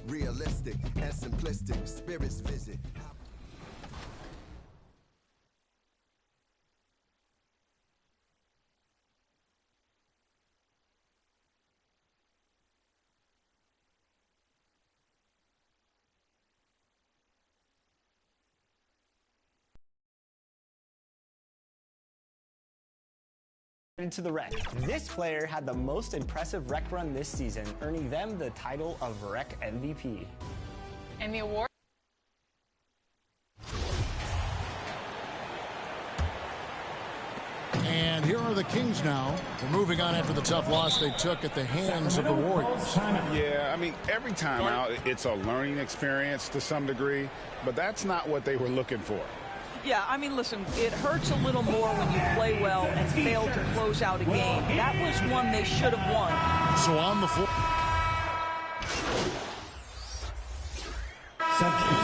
Realistic and simplistic, spirits visit. Into the rec. This player had the most impressive rec run this season, earning them the title of Rec MVP. And the award? And here are the Kings now. They're moving on after the tough loss they took at the hands of the Warriors. Yeah, I mean, every time out, it's a learning experience to some degree, but that's not what they were looking for. Yeah, I mean, listen, it hurts a little more when you play well and fail to close out a game. That was one they should have won. So on the floor.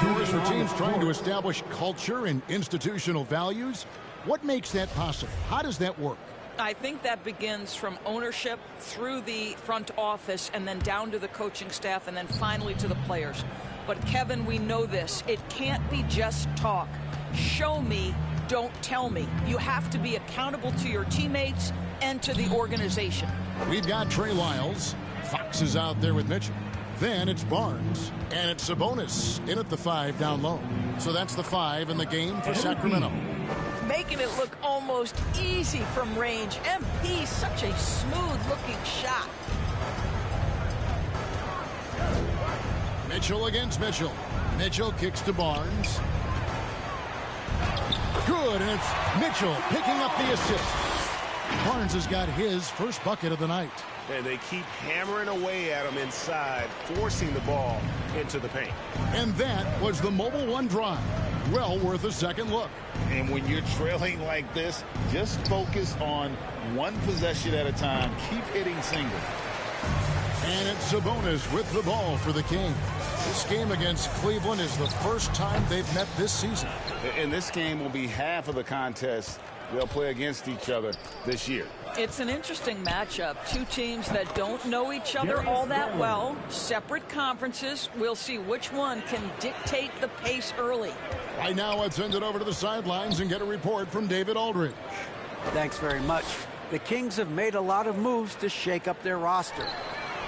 Stories for teams trying to establish culture and institutional values. What makes that possible? How does that work? I think that begins from ownership through the front office and then down to the coaching staff and then finally to the players. But, Kevin, we know this. It can't be just talk. Show me, don't tell me. You have to be accountable to your teammates and to the organization. We've got Trey Lyles. Fox is out there with Mitchell. Then it's Barnes. And it's Sabonis in at the 5 down low. So that's the 5 in the game for Sacramento. Making it look almost easy from range. MP, such a smooth-looking shot. Mitchell against Mitchell. Mitchell kicks to Barnes. Good, and it's Mitchell picking up the assist. Barnes has got his first bucket of the night. And they keep hammering away at him inside, forcing the ball into the paint. And that was the Mobile One drive. Well worth a second look. And when you're trailing like this, just focus on one possession at a time. Keep hitting singles. And it's Sabonis with the ball for the Kings. This game against Cleveland is the first time they've met this season. And this game will be half of the contest they'll play against each other this year. It's an interesting matchup. Two teams that don't know each other all that well. Separate conferences. We'll see which one can dictate the pace early. Right now, let's send it over to the sidelines and get a report from David Aldridge. Thanks very much. The Kings have made a lot of moves to shake up their roster.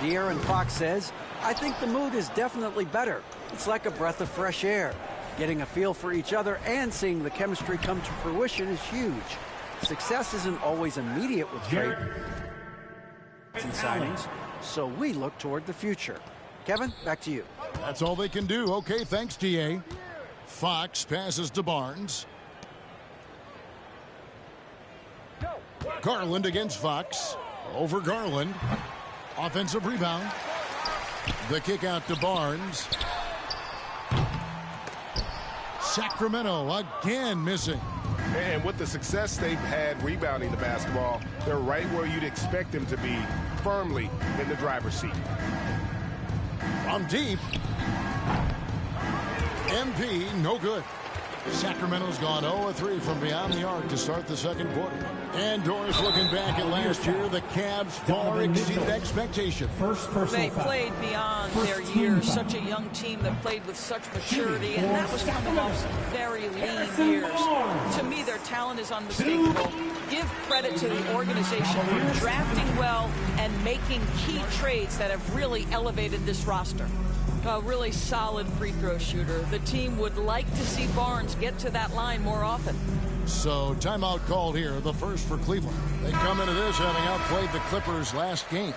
De'Aaron Fox says, I think the mood is definitely better. It's like a breath of fresh air. Getting a feel for each other and seeing the chemistry come to fruition is huge. Success isn't always immediate with trade and signings, so we look toward the future. Kevin, back to you. That's all they can do. Okay, thanks, DA. Fox passes to Barnes. Garland against Fox. Over Garland. Offensive rebound. The kick out to Barnes. Sacramento again missing. And with the success they've had rebounding the basketball, they're right where you'd expect them to be, firmly in the driver's seat. From deep. MP, no good. Sacramento's gone 0-3 from beyond the arc to start the second quarter. And Doris looking back at last year, the Cavs far exceeded expectation. They played beyond their years. Such a young team that played with such maturity, and that was coming off some very lean years. To me, their talent is unmistakable. Give credit to the organization for drafting well and making key trades that have really elevated this roster. A really solid free throw shooter. The team would like to see Barnes get to that line more often. So timeout called here, the first for Cleveland. They come into this having outplayed the Clippers last game.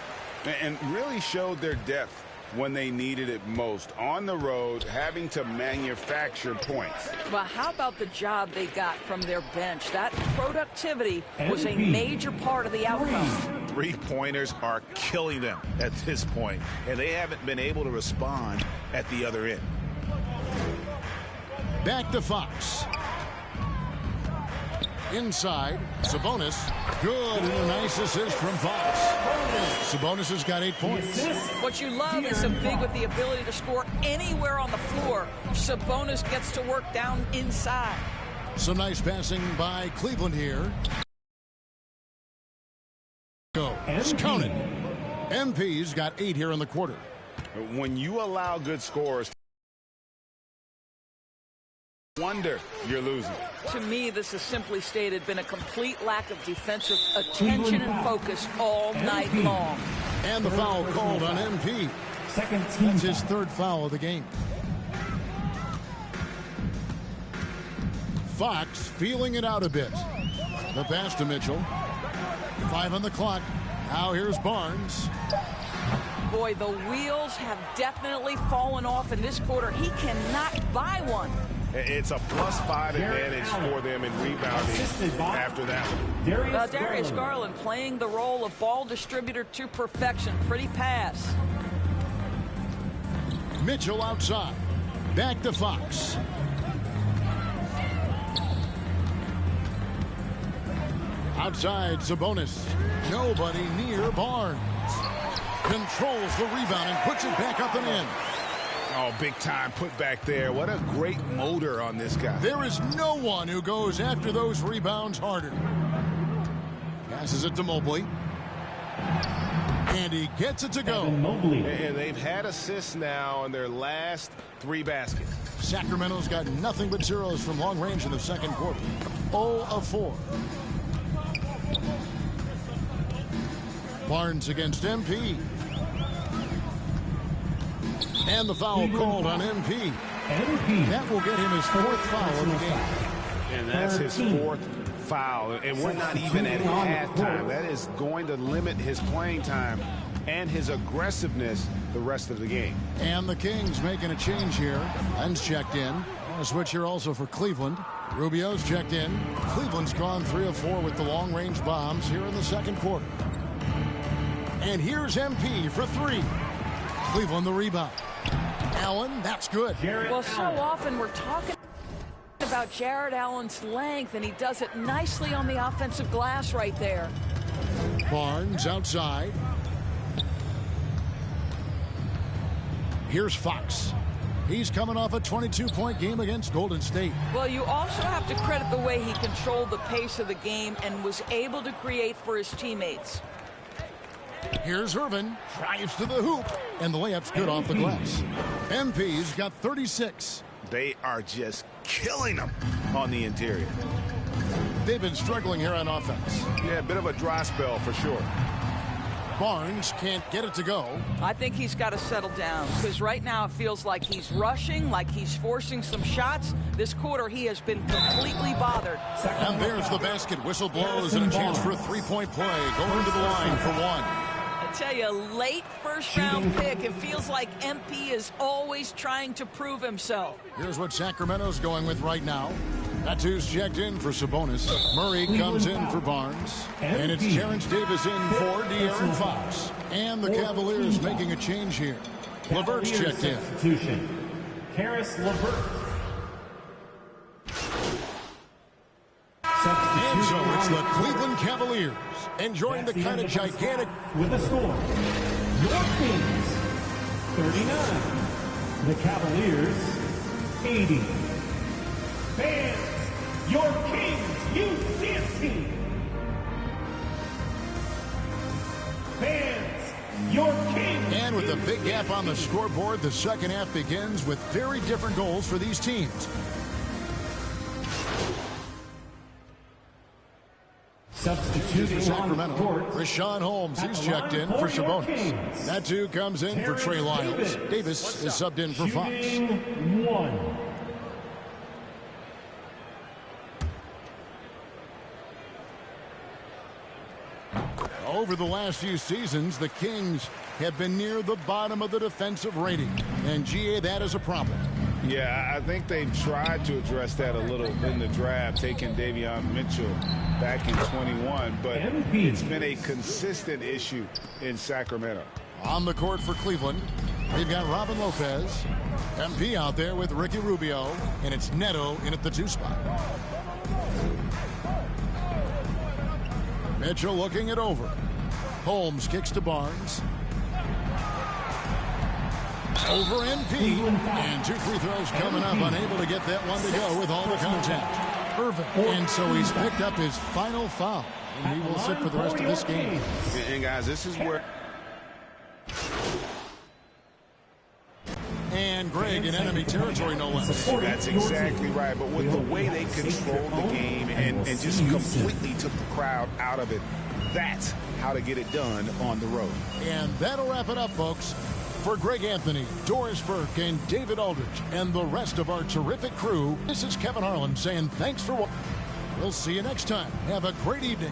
And really showed their depth when they needed it most. On the road, having to manufacture points. Well, how about the job they got from their bench? That productivity was a major part of the outcome. Three-pointers are killing them at this point, and they haven't been able to respond at the other end. Back to Fox. Inside, Sabonis. Good, and a nice assist from Fox. Sabonis has got 8 points. What you love is a big with the ability to score anywhere on the floor. Sabonis gets to work down inside. Some nice passing by Cleveland here. It's counted. MP's got 8 here in the quarter. When you allow good scores, wonder you're losing. To me, this has simply stated been a complete lack of defensive attention and focus all night long. And the foul called on MP. That's his 3rd foul of the game. Fox feeling it out a bit. The pass to Mitchell. 5 on the clock. Now here's Barnes. Boy, the wheels have definitely fallen off in this quarter. He cannot buy one. It's a +5 advantage for them in rebounding after that one. Darius Garland playing the role of ball distributor to perfection. Pretty pass. Mitchell outside. Back to Fox. Outside, Sabonis. Nobody near Barnes. Controls the rebound and puts it back up and in. Oh, big time put back there. What a great motor on this guy. There is no one who goes after those rebounds harder. Passes it to Mobley. And he gets it to go. And they've had assists now on their last 3 baskets. Sacramento's got nothing but zeros from long range in the second quarter. 0 of 4. Barnes against MP. And the foul called on MP. That will get him his 4th foul of the game. And that's his 4th foul. And we're not even at halftime. That is going to limit his playing time and his aggressiveness the rest of the game. And the Kings making a change here. Len's checked in. A switch here also for Cleveland. Rubio's checked in. Cleveland's gone 3 of 4 with the long-range bombs here in the second quarter. And here's MP for 3. Cleveland the rebound. Allen, that's good. Well, so often we're talking about Jared Allen's length, and he does it nicely on the offensive glass right there. Barnes outside. Here's Fox. He's coming off a 22-point game against Golden State. Well, you also have to credit the way he controlled the pace of the game and was able to create for his teammates. Here's Irvin, drives to the hoop, and the layup's good off the glass. MP's got 36. They are just killing them on the interior. They've been struggling here on offense. Yeah, a bit of a dry spell for sure. Barnes can't get it to go. I think he's got to settle down because right now it feels like he's rushing, like he's forcing some shots. This quarter he has been completely bothered. And there's the basket. Whistle blows and a chance for a 3-point play. Going to the line for 1. I tell you, late first-round pick. It feels like MP is always trying to prove himself. Here's what Sacramento's going with right now. That's who's checked in for Sabonis. Murray comes in for Barnes. And it's Terrence Davis in for De'Aaron Fox. And the Cavaliers making a change here. LeVert's checked in. Karis LeVert. And so it's the Cleveland Cavaliers enjoying the kind of gigantic... With the score, your Kings, 39. The Cavaliers, 80. Fans, your Kings youth dance team. Fans, your Kings. And with a big gap on the scoreboard, the second half begins with very different goals for these teams. Substituting for Sacramento, court, Rashawn Holmes, he's checked in for Sabonis. That too comes in for Trey Lyles. Davis is subbed in for Fox. 1. Over the last few seasons, the Kings have been near the bottom of the defensive rating. And GA, that is a problem. Yeah, I think they've tried to address that a little in the draft, taking Davion Mitchell back in 21, but it's been a consistent issue in Sacramento. On the court for Cleveland, they've got Robin Lopez, MP out there with Ricky Rubio, and it's Neto in at the 2 spot. Mitchell looking it over. Holmes kicks to Barnes. Over NP. And 2 free throws coming up. Unable to get that one to go with all the contact. Irvin. And so he's picked up his final foul. And he will sit for the rest of this game. And guys, this is where... And Greg in enemy territory, no less. That's exactly right. But with the way they controlled the game and just completely took the crowd out of it, that's how to get it done on the road. And that'll wrap it up, folks. For Greg Anthony, Doris Burke, and David Aldridge, and the rest of our terrific crew, this is Kevin Harlan saying thanks for watching. We'll see you next time. Have a great evening.